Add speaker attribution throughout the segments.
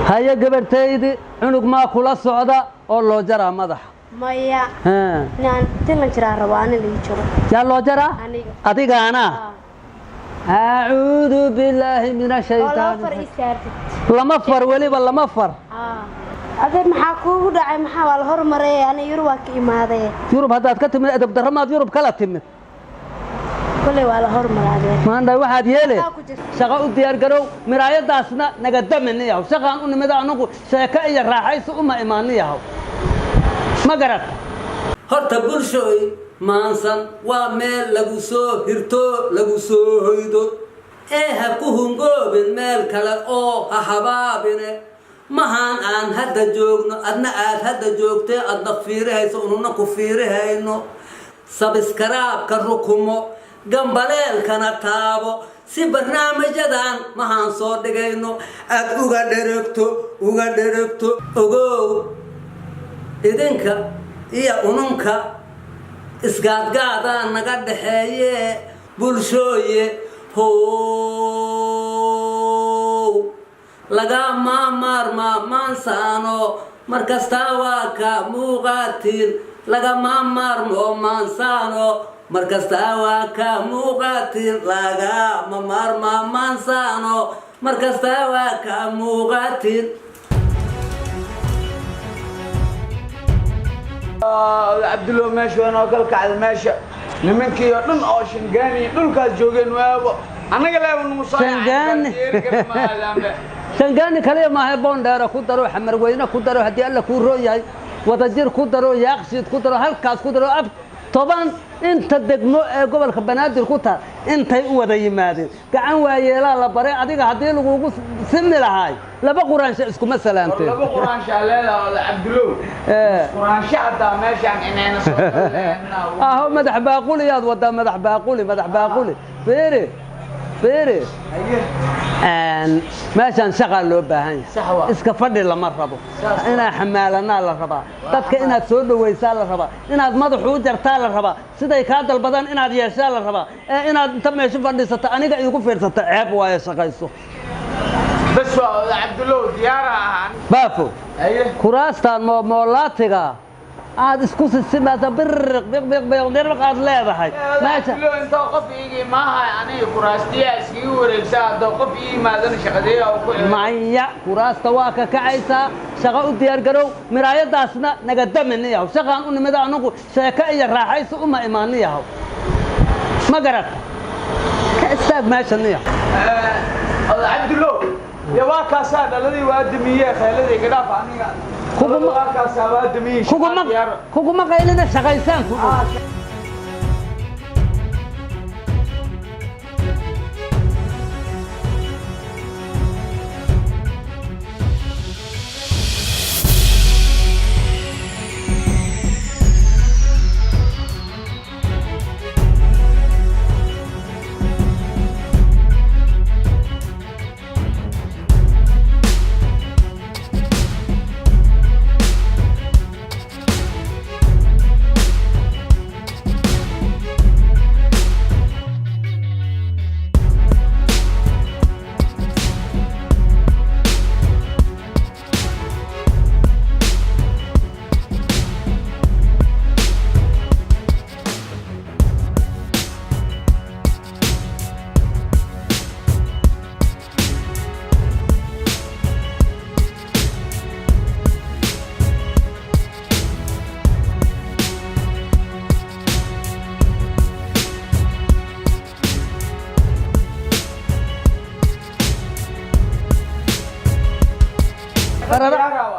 Speaker 1: هيا قبرتيدي عنق ما كل صعدة الله جرى مدح
Speaker 2: مايا نان تلا جرى رواني اللي يجرى
Speaker 1: يا الله جرى أتيك أنا أعوذ بالله من الشيطان لما فر ولي ولا ما فر
Speaker 2: أدب محاكو دعي محاول هرمري أنا يروك إمادة
Speaker 1: يوروب هذا كتم أدب درمات يوروب كلا تم
Speaker 2: كل ولا هرمر هذا
Speaker 1: ما عنده واحد يلي شغال ديار قرو مراية داسنا نقدم مني ياهو شغال أني ماذا نقول شكاية راحيس إيمانية ياهو ما قرأت هرت بلشوي مانسان ومال لغوسو هرتو لغوسو هيدو هكوهم قوبين مال كلا أو أحبابينه مهان آن هذا جوجنا أدنى هذا جوجته أدنى فيره سوننا كفيره إنه سبسكراب كركمو جنبالل كنتابو سي برنامج جدان مهان صور دقينو أوغا دركتو أوغو إذنك إيا أنونك إسقاط قادا نقد حيي بلشوي هو لغا ما مانسانو مركزتا واكا موغاتين لغا ما مانسانو مركزتا واكا موغاتين لغا ما مانسانو مركزتا واكا موغاتين
Speaker 3: عبد الله ماشي وانا وكلك على الماشي نمنكي دن او شنغاني دولكاس جوجين waabo anaga leeyahay
Speaker 1: شنغاني كليه ما هي بوندر ku daro xamar weyna ku daro hadii alla ku rooyay wadajir ku daro yaaqshid ku daro halkaas ku daro ab toban inta degmo ee gobolka banaadir ku taa intay u wada yimaadeen gacan waayeelaa la baray adiga hadii lagu simni lahaay laba quraan isku masalaantay
Speaker 3: laba quraan leedahay Abdullah quraan shacada meeshan inayna soo
Speaker 1: madax baaquli yaad wada madax baaquli فيري ماشان شغال لو باهن اسك فدي لما ربو انا حمالنا لا ربا dadka inaad soo dhaweysaa la raba inaad madax u jartaa la raba siday ka dalbadan inaad yeeshaa la raba inaad inta meesha fadhiisato aniga igu fiirsato ceeb waayo shaqayso
Speaker 3: bas Abdullah diyaara
Speaker 1: baafo kuraastan moolaatiga aad isku simaata birq qaad leedahay
Speaker 3: maasha Abdullah inta qof iigi maaha aniga kuraastiya iskii wareegsaa dad qof iigi maadan shaqadeeyo oo ku
Speaker 1: maya kuraasta waa ka kacaysa shaqo u diyaar garow miraayadaasna naga daminayo shaqaan u nimada anagu sheekay raaxayso uma iimaaniyaho ma garad ka istaag meesha niyo
Speaker 3: Abdullah يا واكاسا دلدي وادميه خيلدي غداف انيغا كوغو واكاسا وادميه
Speaker 1: كوغو ما قيلنا شقيسان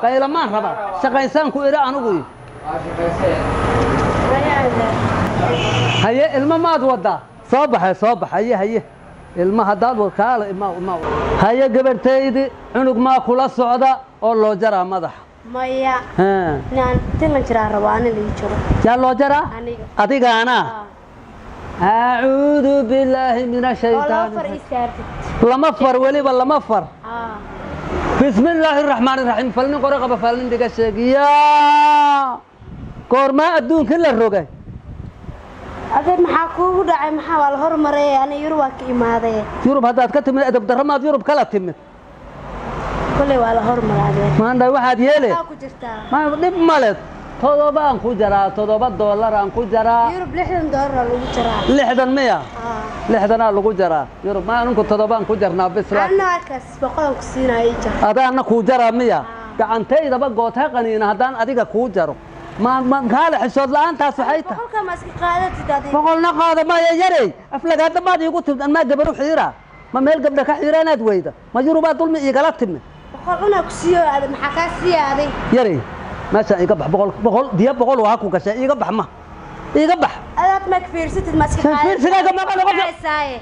Speaker 1: قيل ما ربا شقيسان كو إلى أنوي هيا الماء ودا صباح هيا الماء هداد وكال الماء هيا قبرتيدي عنق ما كل صعدة الله جرى مدح
Speaker 2: مايا نان تلا جرى رواني اللي يجرى
Speaker 1: يا الله جرى أتيك أنا أعوذ بالله من الشيطان لما فر ولي ولا ما فر بسم الله الرحمن الرحيم فلن قرقب فلن دقشق يا كورما أدون كل الرقي
Speaker 2: أدب محاكو دعي محاول هرمري أنا يروك إمادة
Speaker 1: يوروب هذا كتم أدب درمات يوروب كلا تم
Speaker 2: كله ولا هرمرة
Speaker 1: ما عندي واحد يلي
Speaker 2: أكو جرتا
Speaker 1: ما نب مالت تضربان كجرا $7 كجرا
Speaker 2: يورب $60 لو جرا
Speaker 1: 600 600 لو جرا يورب ما أنكم تضربان كجرنا بس لا
Speaker 2: أنا أكس بقول كسينا يجا
Speaker 1: هذا أنا كجرا 100 gacantay daba gootay qaniina hadaan adiga ku jaro ma kala xishood la'aanta saxayta
Speaker 2: بقول كم أسكي قادة تدادي
Speaker 1: boqolna qaada ma yarey aflagaada baad igu tibdan ma gabar u xiira ma meel gabdha ka xiiraanaad weyda ma yuruba dulmi igala timi
Speaker 2: بقول أنا كسيو هذا محكاسي هذا
Speaker 1: yarey meesha iga bax boqol diya boqol waa ku gashay iga bax ma iga bax
Speaker 2: أنا ما كفير ست ماسكي
Speaker 1: كفير ستة ما قال قبل.
Speaker 2: ساي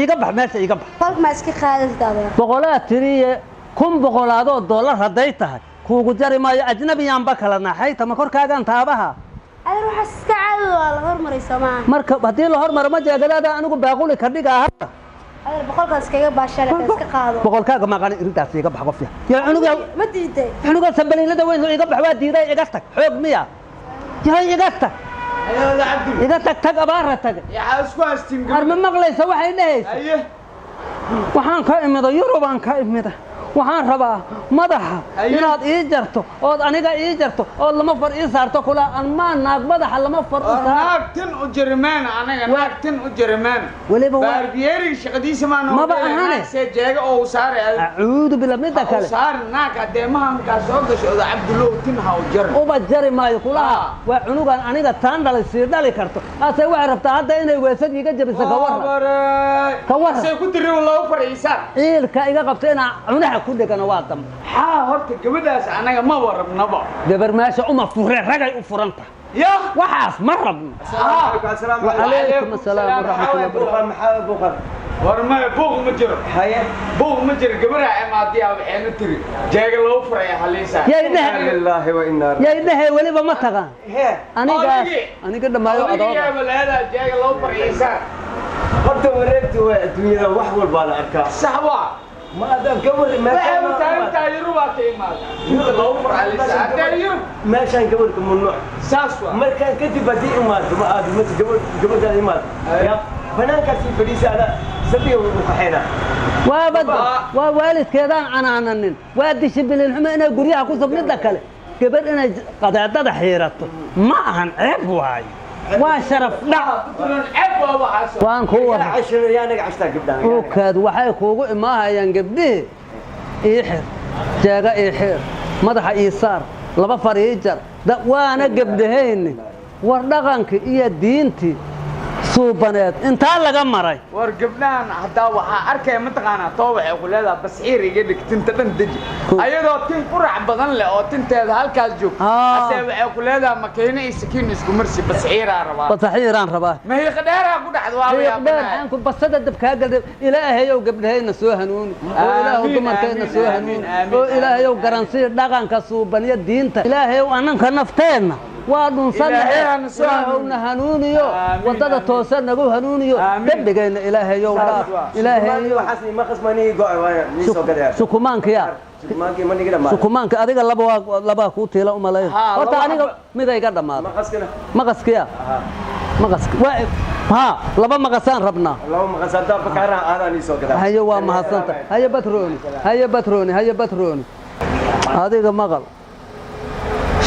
Speaker 1: iga bax meesha iga bax
Speaker 2: بقول ماسكي قادة تدادي
Speaker 1: boqolaad tiriye $100 haday tahay kuugu jari maayo ajnabiyaan ba kala naxay tama korkaagan taabaha
Speaker 2: أنا روح أستعد ولا هرمرة سماع
Speaker 1: marka hadii la hormaro ma jeegadaada anigu baaquli ka dhigaa hadda
Speaker 2: أنا بقول كم أسكي باشا لك أسكي قادة
Speaker 1: boqolkaaga ma qani irintaas iga bax qof yaa cunuga
Speaker 2: ما تيجي
Speaker 1: cunuga sambaliilada weyn iga bax waa diiday iga tag xoog miya yahay iga tag
Speaker 3: ayaa abdi
Speaker 1: iga tag abaara tag
Speaker 3: yaa isku hastin
Speaker 1: arma maqlaysa waxay dhahaysaa
Speaker 3: aye
Speaker 1: waxaan ka imida yurubaan ka imida waxaan rabaa madaxa inaad ii jarto ood aniga ii jarto ood lama far ii saarto kula anmaa naag madaxa lama far u saar
Speaker 3: naagtin u jirmaan anaga naagtin u jirmaan
Speaker 1: waliba waa
Speaker 3: baarbiyeeri shaqadiisa ma noo
Speaker 1: Maba ahane.
Speaker 3: see jeega oo saaray
Speaker 1: acuudu bila midda kale
Speaker 3: saar naag adeemahan ka soo gasho Cabdullaahi tin ha u jar
Speaker 1: uba jari maayo kulaha waa cunugan aniga taan dhalay sii dhali karto ase waxay rabtaa hadda inay weesad iga jabiso ka warran ka warran
Speaker 3: say ku diray loo fariisaa
Speaker 1: ciilka iga qabto inaa cunaha ku dhegano waa dam
Speaker 3: haa horta gabadhaas anaga ma warabnaba
Speaker 1: gabar meesha uma fureen ragay u furanta
Speaker 3: ya
Speaker 1: waxaas ma rabno وعليكم السلام ورحمة الله وبركاته
Speaker 4: محمد بوخر
Speaker 3: warma buuq ma jiro
Speaker 4: هيا
Speaker 3: buuq ma jiro gabadha imaadiya waxayna tiri jeega loo furay haliisa
Speaker 1: يا إله
Speaker 4: لله وإنا
Speaker 1: يا إله ولي ما تغان
Speaker 4: هي
Speaker 1: أنا قد ما
Speaker 3: adiga
Speaker 1: يقعد
Speaker 3: walaada jeega loo fariisaa
Speaker 4: قد وريت الدنيا وحول بالا أركا
Speaker 3: saxwa
Speaker 4: ما أدام قبل ما
Speaker 3: waxay u
Speaker 4: كان
Speaker 3: tahay Yurub ka imaada Yurub loo furay haliisa hadda Yurub
Speaker 4: ما كان قبلكم ممنوع
Speaker 3: saaswa
Speaker 4: ما كان كتب بدي إمات ما أدري مت قبل هذا إمات يا فنان كسي فريسة على سبيه وحينا
Speaker 1: وابد ووالد كذا عنانن وادي شبل الحما أنا قريها كوسب ندكله قبل أنا قطعت حيرته ما عن عيب واي وشرف لا
Speaker 3: turan ceb waa waxaas
Speaker 1: وان كور
Speaker 4: عشر ريال عشتا قبل
Speaker 1: وكاد waxay kuugu imaahayaan gabdhii ii xir jaaga ii xir madaxa ii saar laba fariijar waana gabdhahayni war dhaqanka iyo diintii suubaneed intaa laga maray
Speaker 3: war gabdhahan hadaa waxaa arkaya mataqaanaa too waxay ku leedahay basxiir iga dhigtinta dhan deji ayadoo tin qurac badan leh oo tinteeda halkaas joogto ase waxay ku leedahay makiina iyo sakiin isku marsi basxiiraa rabaa
Speaker 1: basaxiiraan rabaa
Speaker 3: ma hi qadheeraa ku dhacdo waa
Speaker 1: yaa ku basada dabkaa galay ilaahayow gabdhahayna soo hanuuni oo ilaahu dumarkayna soo hanuuni oo ilaahayow garansii dhaqanka suubaniya diinta ilaahayow ananka nafteenna waa dhunsanna hanuuniyo wadada toosan nagu hanuuniyo dembigayna ilaahayow dhaaf ilaahayow
Speaker 4: حسني ما خصمني قاعد وانا نيسو قدر
Speaker 1: sukumaankiya
Speaker 4: سكمانكي ما نقدر ما
Speaker 1: sukumaanka adiga laba ku tiila umalay horta aniga mid ay ga dhamaad
Speaker 4: ما خصنا
Speaker 1: maqaskiya maqask ha laba maqasaan rabnaa
Speaker 4: اللهم غسلت بكره انا نيسو قدر
Speaker 1: hayo waa mahadsanta hayo batrooni adiga maqal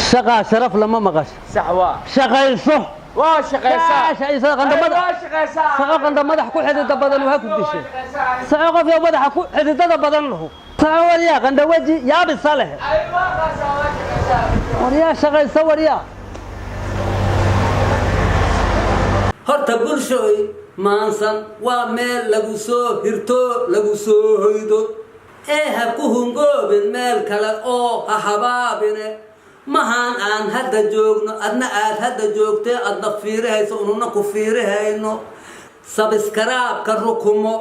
Speaker 1: shaqa sharaf lama maqash
Speaker 3: saxwa
Speaker 1: shaqayso
Speaker 3: waa shaqaysaa
Speaker 1: shaqayso qandamada
Speaker 3: waa shaqaysaa
Speaker 1: saqa qandamada ku xidida badan waxa ku dishay saqa qof iyo madaxa ku xididada badan lahu saqa wariya qandawaji yaa bisaleh
Speaker 3: ay waa shaqaysaa
Speaker 1: wariya shaqayso wariya horta bulshooy maansan waa meel lagu soo hirto lagu soo hoydo ha ku hungoobin meel kale oo ha habaabine mahaan aan hadda joogno adna aad hadda joogtee adna fiirihayso ununa ku fiirihayno sabiskaraabka rukumo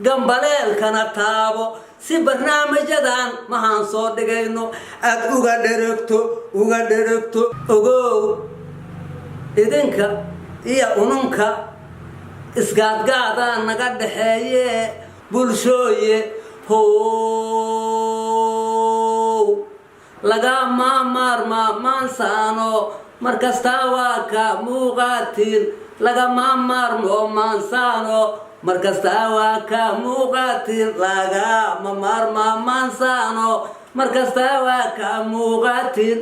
Speaker 1: gambaleelkana taabo si barnaamijyadan mahaan soo dhigayno aad uga dheragto ogow idinka iyo ununka isgaadgaadaa naga dhaxeeye bulshooye how lagama maarmaansaano markastaa waa ka muuqaatiin lagama maarmo maansaano markasta waa ka muuqatin laga mamar ma mansano markasta waa ka muuqatin